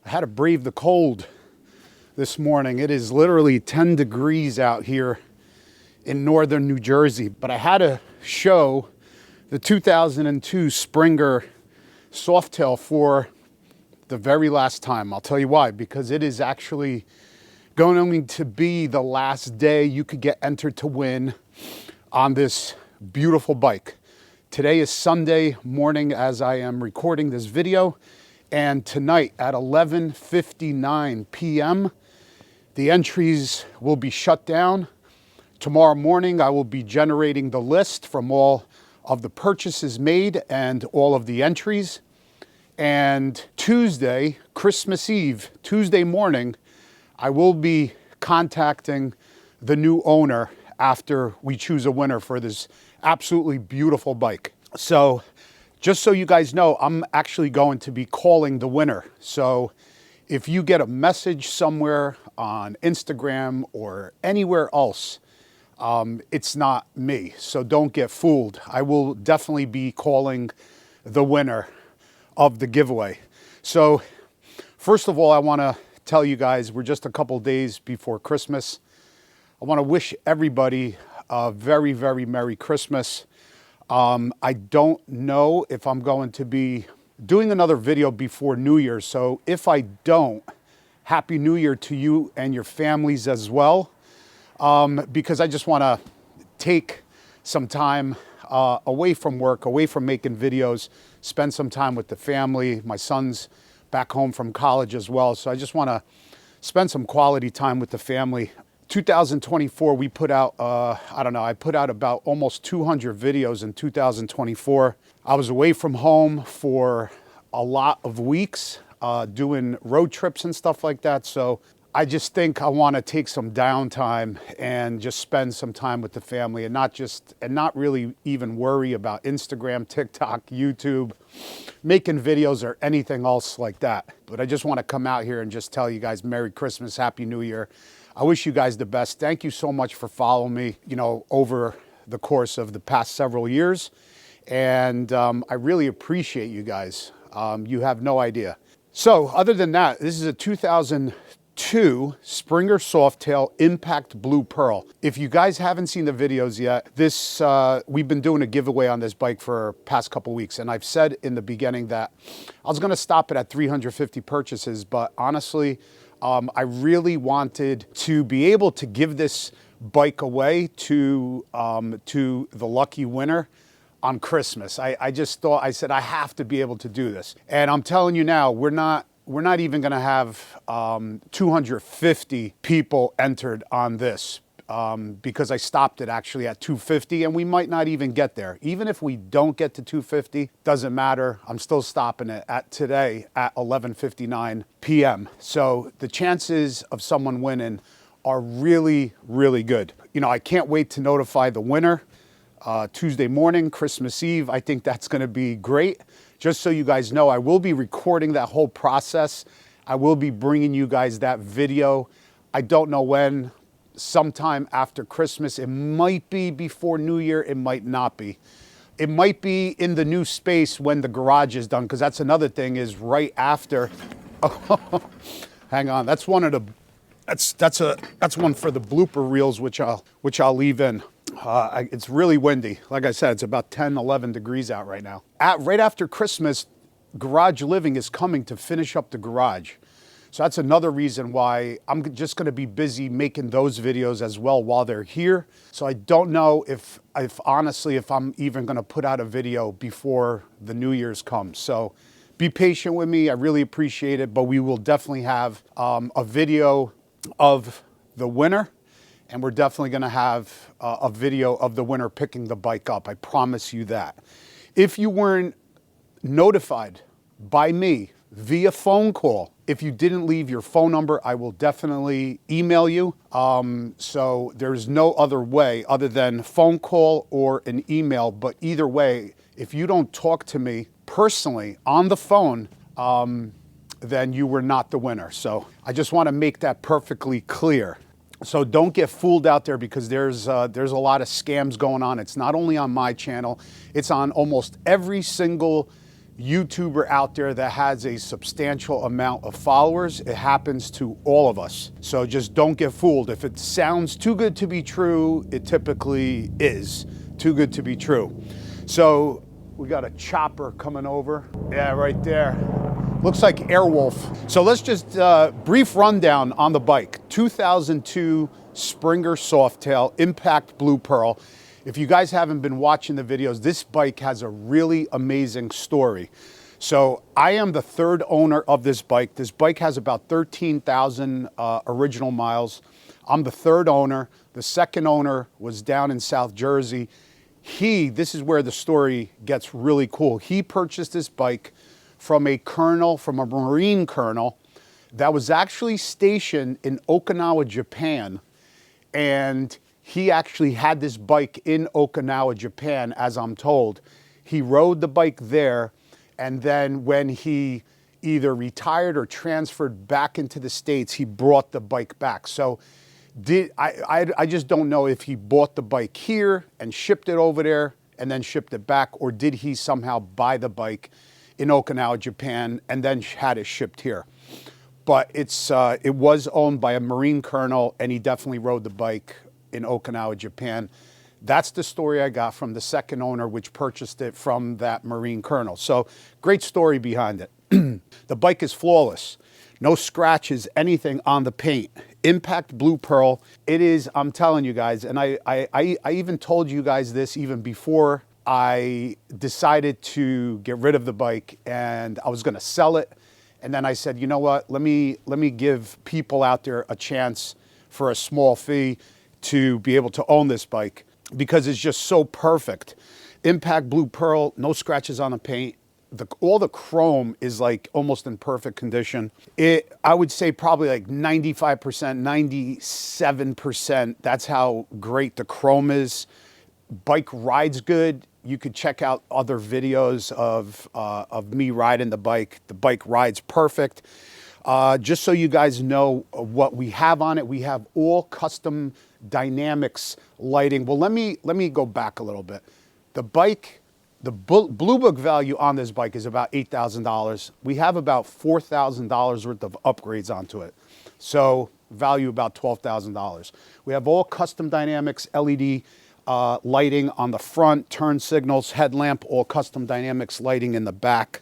I had to brave the cold this morning. It is literally 10 degrees out here in northern New Jersey, but I had to show the 2002 Springer Softail for the very last time. I'll tell you why, because it is actually going to be the last day you could get entered to win on this beautiful bike. Today is Sunday morning as I am recording this video, and tonight at 11:59 p.m. the entries will be shut down. Tomorrow morning I will be generating the list from all of the purchases made and all of the entries. And Tuesday, Christmas Eve, Tuesday morning, I will be contacting the new owner after we choose a winner for this absolutely beautiful bike. So just so you guys know, I'm actually going to be calling the winner. So if you get a message somewhere on Instagram or anywhere else, it's not me. So don't get fooled. I will definitely be calling the winner of the giveaway. So first of all, I want to tell you guys, we're just a couple days before Christmas. I want to wish everybody a very, very Merry Christmas. I don't know if I'm going to be doing another video before New Year. So if I don't, Happy New Year to you and your families as well. Because I just want to take some time away from work, away from making videos, spend some time with the family. My son's back home from college as well. So I just want to spend some quality time with the family. 2024, we put out, I put out about almost 200 videos in 2024. I was away from home for a lot of weeks, doing road trips and stuff like that. So I just think I want to take some downtime and just spend some time with the family and not really even worry about Instagram, TikTok, YouTube, making videos or anything else like that. But I just want to come out here and just tell you guys Merry Christmas, Happy New Year. I wish you guys the best. Thank you so much for following me, over the course of the past several years. And I really appreciate you guys. You have no idea. So other than that, this is a 2002 Springer Softail Impact Blue Pearl. If you guys haven't seen the videos yet, we've been doing a giveaway on this bike for past couple weeks. And I've said in the beginning that I was going to stop it at 350 purchases, but honestly, I really wanted to be able to give this bike away to the lucky winner on Christmas. I just thought, I said, I have to be able to do this. And I'm telling you now, we're not even gonna have 250 people entered on this because I stopped it actually at 250, and we might not even get there. Even if we don't get to 250, doesn't matter. I'm still stopping it today at 11:59 p.m. So the chances of someone winning are really, really good. I can't wait to notify the winner Tuesday morning, Christmas Eve. I think that's gonna be great. Just so you guys know, I will be recording that whole process. I will be bringing you guys that video. I don't know when, sometime after Christmas. It might be before New Year, it might not be. It might be in the new space when the garage is done, because that's another thing, is right after. Hang on, that's one of the, that's one for the blooper reels, which I'll leave in. It's really windy. Like I said, it's about 10, 11 degrees out right now. Right after Christmas, Garage Living is coming to finish up the garage. So that's another reason why I'm just going to be busy making those videos as well while they're here. So I don't know if honestly, if I'm even going to put out a video before the New Year's comes. So be patient with me. I really appreciate it. But we will definitely have a video of the winner. And we're definitely going to have a video of the winner picking the bike up. I promise you that. If you weren't notified by me via phone call, if you didn't leave your phone number, I will definitely email you. So there's no other way other than phone call or an email. But either way, if you don't talk to me personally on the phone, then you were not the winner. So I just want to make that perfectly clear. So don't get fooled out there, because there's a lot of scams going on. It's not only on my channel, it's on almost every single YouTuber out there that has a substantial amount of followers. It happens to all of us. So just don't get fooled. If it sounds too good to be true, it typically is too good to be true. So we got a chopper coming over. Yeah, right there. Looks like Airwolf. So let's just brief rundown on the bike. 2002 Springer Softail Impact Blue Pearl. If you guys haven't been watching the videos, this bike has a really amazing story. So I am the third owner of this bike. This bike has about 13,000 original miles. I'm the third owner. The second owner was down in South Jersey. This is where the story gets really cool. He purchased this bike from a colonel, from a Marine colonel that was actually stationed in Okinawa, Japan. And he actually had this bike in Okinawa, Japan, as I'm told. He rode the bike there, and then when he either retired or transferred back into the States, he brought the bike back. So I just don't know if he bought the bike here and shipped it over there and then shipped it back, or did he somehow buy the bike in Okinawa, Japan, and then had it shipped here. But it was owned by a Marine colonel, and he definitely rode the bike in Okinawa, Japan. That's the story I got from the second owner, which purchased it from that Marine colonel. So great story behind it. The bike is flawless. No scratches, anything on the paint. Impact Blue Pearl. It is, I'm telling you guys, and I even told you guys this even before I decided to get rid of the bike, and I was gonna sell it. And then I said, you know what, let me give people out there a chance for a small fee to be able to own this bike, because it's just so perfect. Impact Blue Pearl, no scratches on the paint. All the chrome is like almost in perfect condition. I would say probably like 95%, 97%. That's how great the chrome is. Bike rides good. You could check out other videos of me riding the bike. The bike rides perfect. Just so you guys know what we have on it, we have all custom dynamics lighting. Well, let me go back a little bit. The bike, the Blue Book value on this bike is about $8,000. We have about $4,000 worth of upgrades onto it. So value about $12,000. We have all custom dynamics, LED lighting on the front, turn signals, headlamp, all custom dynamics lighting in the back.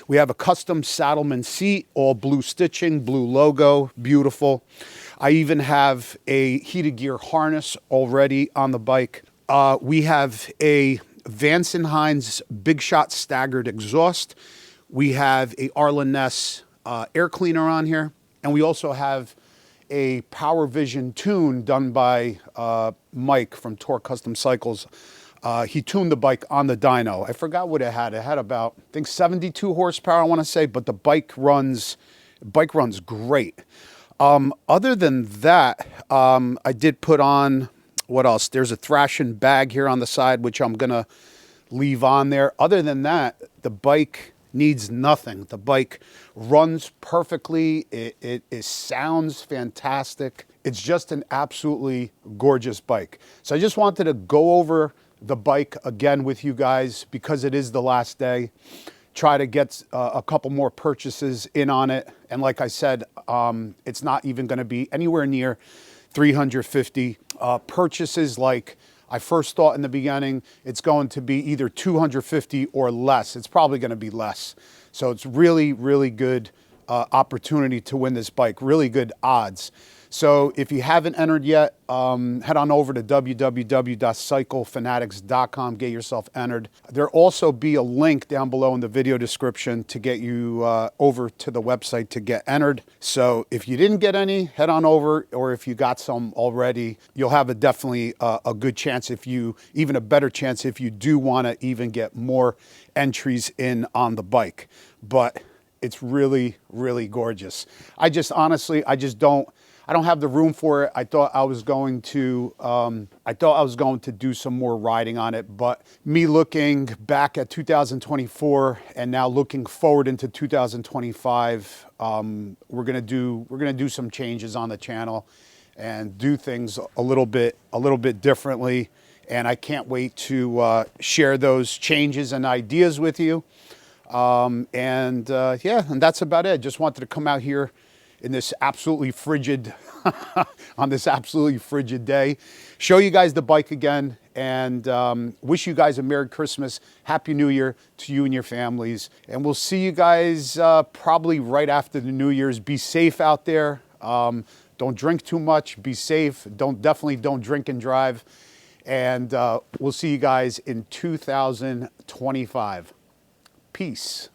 We have a custom Saddleman seat, all blue stitching, blue logo, beautiful. I even have a heated gear harness already on the bike. We have a Vance & Hines Big Shot staggered exhaust. We have a Arlen Ness air cleaner on here. And we also have a Power Vision tune done by Mike from Torque Custom Cycles. He tuned the bike on the dyno. I forgot what it had. It had about, I think, 72 horsepower, I want to say, but the bike runs great. Other than that, I did put on, what else? There's a thrashing bag here on the side, which I'm going to leave on there. Other than that, the bike needs nothing. The bike runs perfectly. It sounds fantastic. It's just an absolutely gorgeous bike. So I just wanted to go over the bike again with you guys because it is the last day. Try to get a couple more purchases in on it. And like I said, it's not even going to be anywhere near 350 purchases like I first thought in the beginning. It's going to be either 250 or less. It's probably going to be less. So it's really, really good opportunity to win this bike. Really good odds. So if you haven't entered yet, head on over to www.cyclefanatics.com, get yourself entered. There'll also be a link down below in the video description to get you over to the website to get entered. So if you didn't get any, head on over, or if you got some already, you'll have definitely a good chance, even a better chance if you do want to even get more entries in on the bike. But it's really, really gorgeous. I don't have the room for it. I thought I was going to do some more riding on it, but me looking back at 2024 and now looking forward into 2025, we're gonna do some changes on the channel and do things a little bit differently. And I can't wait to share those changes and ideas with you. Yeah, and that's about it. Just wanted to come out here in this absolutely frigid, on this absolutely frigid day, show you guys the bike again, and wish you guys a Merry Christmas, Happy New Year to you and your families. And we'll see you guys probably right after the New Year's. Be safe out there. Don't drink too much. Be safe. Definitely don't drink and drive. And we'll see you guys in 2025. Peace.